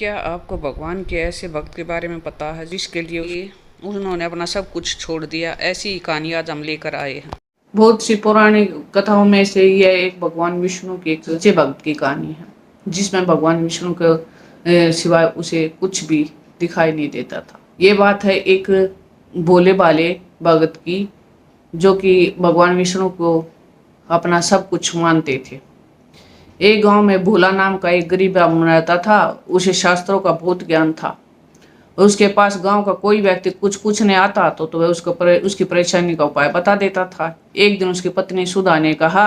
क्या आपको भगवान के ऐसे भक्त के बारे में पता है जिसके लिए उन्होंने अपना सब कुछ छोड़ दिया? ऐसी ही कहानी आज हम लेकर आए हैं। बहुत सी पौराणिक कथाओं में से यह एक भगवान विष्णु के एक सच्चे भक्त की कहानी है, जिसमें भगवान विष्णु के सिवाय उसे कुछ भी दिखाई नहीं देता था। ये बात है एक भोले भाले भगत की, जो कि भगवान विष्णु को अपना सब कुछ मानते थे। एक गांव में भोला नाम का एक गरीब ब्राह्मण रहता था। उसे शास्त्रों का बहुत ज्ञान था। उसके पास गांव का कोई व्यक्ति कुछ पूछने आता तो वह उसकी परेशानी का उपाय बता देता था। एक दिन उसकी पत्नी सुधा ने कहा,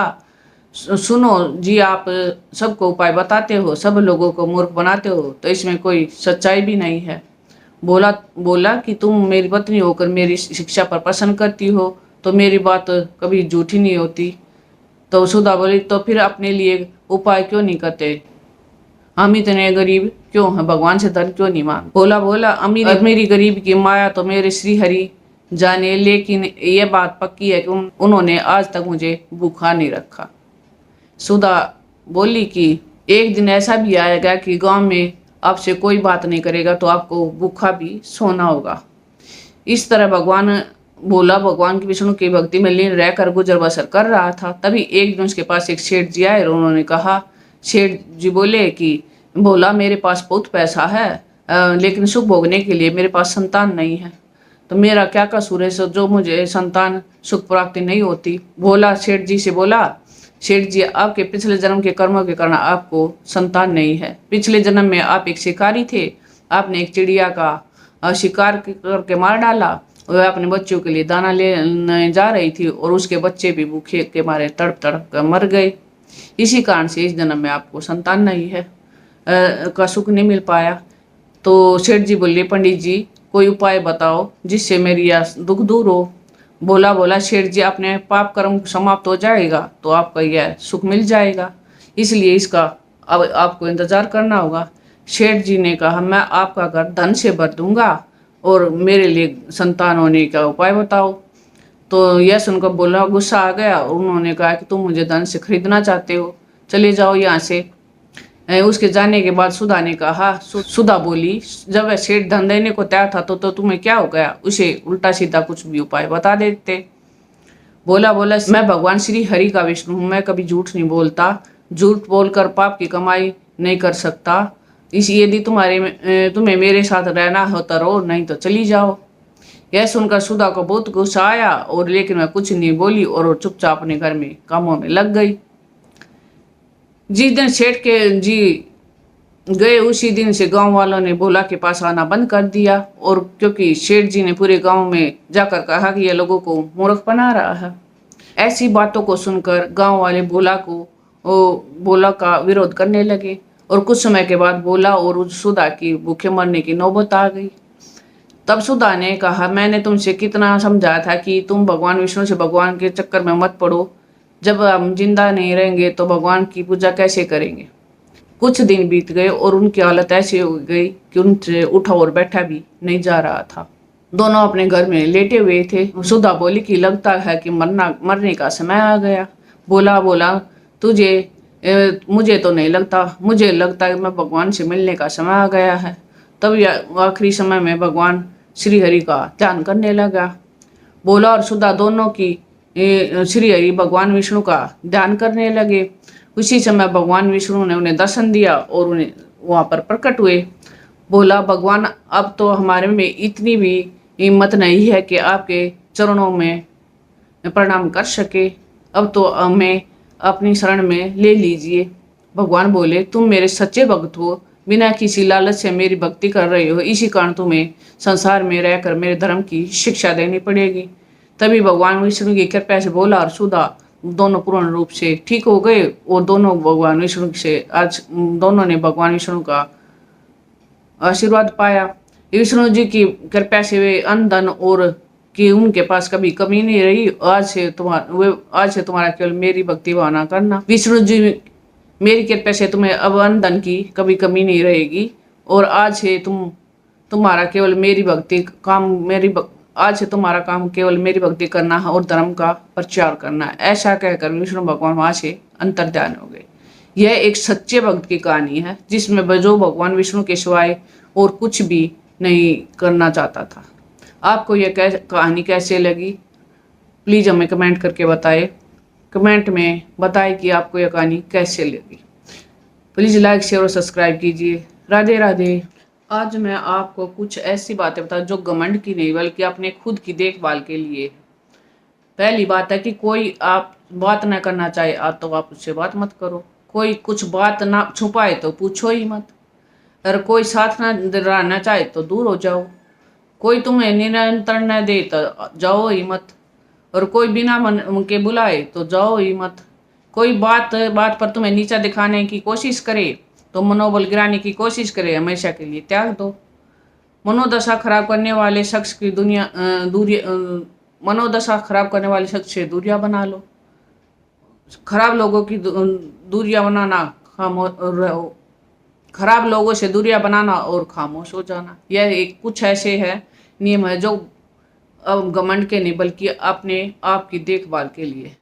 सुनो जी, आप सबको उपाय बताते हो, सब लोगों को मूर्ख बनाते हो, तो इसमें कोई सच्चाई भी नहीं है। बोला बोला कि तुम मेरी पत्नी होकर मेरी शिक्षा पर प्रसन्न करती हो, तो मेरी बात कभी झूठी नहीं होती। तो सुधा बोली, तो फिर अपने लिए उपाय क्यों नहीं करते? हम इतने गरीब क्यों हैं, भगवान से धन क्यों नहीं मांग? बोला बोला अमीर मेरी गरीब की माया तो मेरे श्री हरि जाने, लेकिन ये बात पक्की है कि उन्होंने आज तक मुझे भूखा नहीं रखा। सुधा बोली कि एक दिन ऐसा भी आएगा कि गांव में आपसे कोई बात नहीं करेगा तो आपको भूखा भी सोना होगा। इस तरह भगवान की विष्णु की भक्ति में लीन रहकर गुजर बसर कर रहा था। तभी एक दिन उसके पास एक सेठ जी आए और उन्होंने कहा, सेठ जी बोले कि भोला, मेरे पास बहुत पैसा है, लेकिन सुख भोगने के लिए मेरे पास संतान नहीं है, तो मेरा क्या कसूर है जो मुझे संतान सुख प्राप्ति नहीं होती? भोला सेठ जी से बोला, सेठ जी, आपके पिछले जन्म के कर्मों के कारण आपको संतान नहीं है। पिछले जन्म में आप एक शिकारी थे। आपने एक चिड़िया का शिकार करके मार डाला। वह अपने बच्चों के लिए दाना लेने जा रही थी और उसके बच्चे भी भूखे के मारे तड़प तड़प कर मर गए। इसी कारण से इस जन्म में आपको संतान नहीं है, का सुख नहीं मिल पाया। तो सेठ जी बोले, पंडित जी, कोई उपाय बताओ जिससे मेरी यह दुख दूर हो। बोला सेठ जी, अपने पाप कर्म समाप्त हो जाएगा तो आपका यह सुख मिल जाएगा, इसलिए इसका अब आपको इंतजार करना होगा। सेठ जी ने कहा, मैं आपका घर धन से भर दूंगा और मेरे लिए संतान होने का उपाय बताओ। तो यह सुनकर बोला गुस्सा आ गया। उन्होंने कहा कि तुम मुझे धन से खरीदना चाहते हो, चले जाओ यहाँ से। उसके जाने के बाद सुधा ने कहा, सुधा बोली, जब वह सेठ धन देने को तैयार था तो तुम्हें क्या हो गया? उसे उल्टा सीधा कुछ भी उपाय बता देते। बोला मैं भगवान श्री हरि का विष्णु हूँ, मैं कभी झूठ नहीं बोलता, झूठ बोलकर पाप की कमाई नहीं कर सकता। इस यदि तुम्हें मेरे साथ रहना हो तो रहो, नहीं तो चली जाओ। यह सुनकर सुधा को बहुत गुस्सा आया, और लेकिन वह कुछ नहीं बोली और वो चुपचाप अपने घर में कामों में लग गई। जिस दिन सेठ के जी गए, उसी दिन से गांव वालों ने भोला के पास आना बंद कर दिया, और क्योंकि सेठ जी ने पूरे गांव में जाकर कहा कि यह लोगों को मूर्ख बना रहा है। ऐसी बातों को सुनकर गांव वाले भोला का विरोध करने लगे, और कुछ समय के बाद भोला और सुधा की भूखे मरने की नौबत आ गई। तब सुधा ने कहा, मैंने तुमसे कितना समझाया था कि तुम भगवान विष्णु से भगवान के चक्कर में मत पड़ो। जब हम जिंदा नहीं रहेंगे तो भगवान की पूजा कैसे करेंगे? कुछ दिन बीत गए और उनकी हालत ऐसी हो गई कि उनसे उठा और बैठा भी नहीं जा रहा था। दोनों अपने घर में लेटे हुए थे। सुधा बोली कि लगता है कि मरने का समय आ गया। बोला मुझे तो नहीं लगता, मुझे लगता है मैं भगवान से मिलने का समय आ गया है। तब आखिरी समय में भगवान श्री हरि का ध्यान करने लगा। भोला और सुधा दोनों की श्री हरि भगवान विष्णु का ध्यान करने लगे। उसी समय भगवान विष्णु ने उन्हें दर्शन दिया और उन्हें वहां पर प्रकट हुए। बोला, भगवान, अब तो हमारे में इतनी भी हिम्मत नहीं है कि आपके चरणों में प्रणाम कर सके, अब तो हमें अपनी शरण में ले लीजिए। भगवान बोले, तुम मेरे सच्चे भक्त हो, बिना किसी लालच से मेरी भक्ति कर रहे हो, इसी कारण तुम्हें संसार में रहकर मेरे धर्म की शिक्षा देनी पड़ेगी। तभी भगवान विष्णु की कृपा से भोला और सुधा दोनों पूर्ण रूप से ठीक हो गए, और दोनों ने भगवान विष्णु का आशीर्वाद पाया। विष्णु जी की कृपा से वे अन्न धन और कि उनके पास कभी कमी नहीं रही। आज से तुम्हारा केवल मेरी भक्ति भावना करना। विष्णु जी, मेरी कृपा से तुम्हें अब अन्न धन की कभी कमी नहीं रहेगी, और आज से तुम्हारा केवल तुम्हारा काम केवल मेरी भक्ति करना और धर्म का प्रचार करना। ऐसा कहकर विष्णु भगवान वहां से अंतर्ध्यान हो गए। यह एक सच्चे भक्त की कहानी है जिसमें जो भगवान विष्णु के सिवाय और कुछ भी नहीं करना चाहता था। आपको यह कहानी कैसे लगी प्लीज़ हमें कमेंट करके बताएं। कमेंट में बताएं कि आपको यह कहानी कैसे लगी। प्लीज़ लाइक शेयर और सब्सक्राइब कीजिए। राधे राधे। आज मैं आपको कुछ ऐसी बातें बता जो घमंड की नहीं बल्कि अपने खुद की देखभाल के लिए। पहली बात है कि कोई आप बात ना करना चाहे तो आप उससे बात मत करो। कोई कुछ बात ना छुपाए तो पूछो ही मत। अगर कोई साथ ना रहना चाहे तो दूर हो जाओ। कोई तुम्हें निमंत्रण न दे तो जाओ ही मत। और कोई बिना मन के बुलाए तो जाओ ही मत। कोई बात बात पर तुम्हें नीचा दिखाने की कोशिश करे तो मनोबल गिराने की कोशिश करे हमेशा के लिए त्याग दो। मनोदशा खराब करने वाले शख्स की मनोदशा खराब करने वाले शख्स से दूरियां बना लो। खराब लोगों की दूरियां बनाना खराब लोगों से दूरियां बनाना और खामोश हो जाना, यह एक कुछ ऐसे है नियम है जो घमंड के नहीं बल्कि अपने आप की देखभाल के लिए।